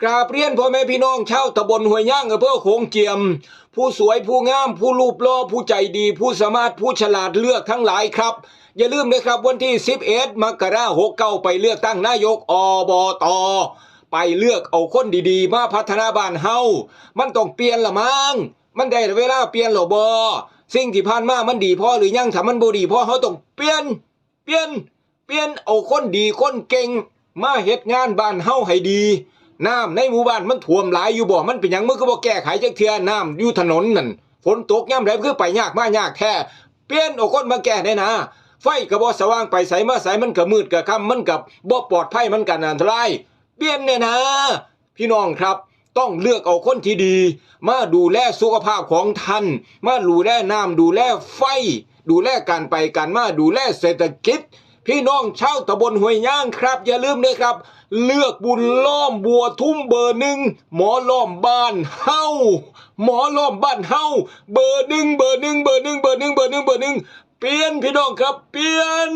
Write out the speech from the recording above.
กราบเรียนพ่อแม่พี่น้องชาวตำบลห้วยย่างอำเภอโขงเจียมผู้สวยผู้งามผู้รูปหล่อผู้ใจดีผู้สามารถผู้ฉลาดเลือกทั้งหลายครับอย่าลืมนะครับวันที่11 มกราคม 69ไปเลือกตั้งนายกอบต.ไปเลือกเอาคนดีๆมาพัฒนาบ้านเฮามันต้องเปลี่ยนละมั้งมันได้เวลาเปลี่ยนหรอบ่สิ่งที่ผ่านมามันดีพอหรือยังถ้ามันบ่ดีพอเฮาต้องเปลี่ยนเอาคนดีคนเก่งมาเฮ็ดงานบ้านเฮาให้ดีน้ำในหมู่บ้านมันท่วมหลายอยู่บ่มันเป็นหยังมึงก็บ่แก้ไขจักเทื่อน้ำอยู่ถนนนั่นฝนตกยามใดคือไปยากมายากแท้เปลี่ยนเอาคนมาแก้ได้นะไฟก็บ่สว่างไปไสมาไสมันก็มืดก็ค่ำมันก็บ่ปลอดภัยมันก็อันตรายเปลี่ยนแน่นะพี่น้องครับต้องเลือกเอาคนที่ดีมาดูแลสุขภาพของท่านมาดูแลน้ำดูแลไฟดูแลการไปการมาดูแลเศรษฐกิจพี่น้องชาวตำบลห้วยย่างครับอย่าลืมด้วยครับเลือกบุญล้อมบัวทุ่มเบอร์หนึ่งหมอล้อมบ้านเฮาหมอล้อมบ้านเฮาเบอร์หนึ่งเปลี่ยนพี่น้องครับเปลี่ยน